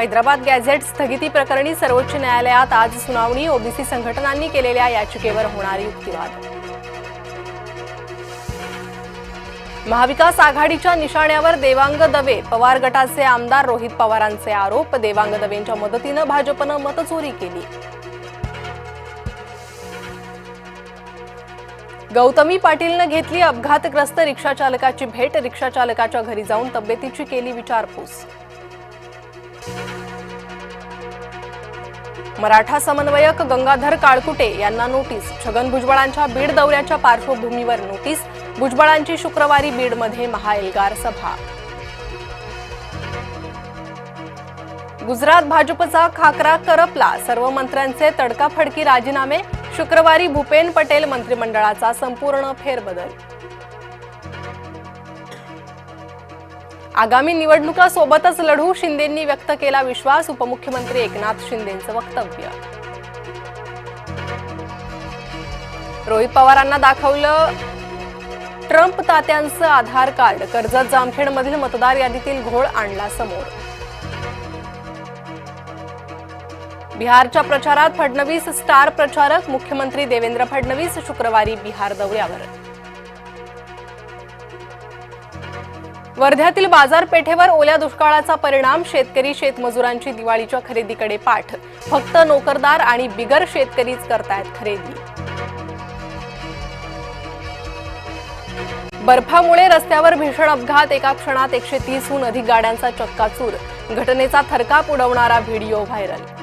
Hyderabad gadget स्थगिती प्रकरणी सर्वोच्च न्यायालयात आज सुनावणी। ओबीसी संघटनांनी केलेल्या याचिकेवर होणार युक्तिवाद। महाविकास आघाडीच्या निशाण्यावर देवांग दवे, पवार गटाचे आमदार रोहित पवारांचे आरोप। देवांग दवेंच्या मदतीने भाजपने मतचोरी केली। गौतमी पाटीलने घेतली अपघातग्रस्त रिक्षाचालकाची भेट। रिक्षाचालकाच्या घरी जाऊन तब्येतीची केली विचारपूस। मराठा समन्वयक गंगाधर काळकुटे यांना नोटीस। छगन भुजबळांच्या बीड दौऱ्याच्या पार्श्वभूमीवर नोटीस। भुजबळांची शुक्रवारी बीडमध्ये महाएल्गार सभा। गुजरात भाजपचा खाकरा करपला। सर्व मंत्र्यांचे तडकाफडकी राजीनामे। शुक्रवारी भूपेन पटेल मंत्रिमंडळाचा संपूर्ण फेरबदल। आगामी निवडणुका सोबतच लढू, शिंदेंनी व्यक्त केला विश्वास। उपमुख्यमंत्री एकनाथ शिंदेंचं वक्तव्य। रोहित पवारांना दाखवलं ट्रम्प तात्यांचं आधार कार्ड। कर्जत जामखेडमधील मतदार यादीतील घोळ आणला समोर। बिहारच्या प्रचारात फडणवीस स्टार प्रचारक। मुख्यमंत्री देवेंद्र फडणवीस शुक्रवारी बिहार दौऱ्यावर। वर्ध्यातील बाजारपेठेवर ओल्या दुष्काळाचा परिणाम। शेतकरी शेतमजुरांची दिवाळीच्या खरेदीकडे पाठ। फक्त नोकरदार आणि बिगर शेतकरीच करतायत खरेदी। बर्फामुळे रस्त्यावर भीषण अपघात। एका क्षणात 130हून अधिक गाड्यांचा चक्काचूर। घटनेचा थरकाप उडवणारा व्हिडिओ व्हायरल।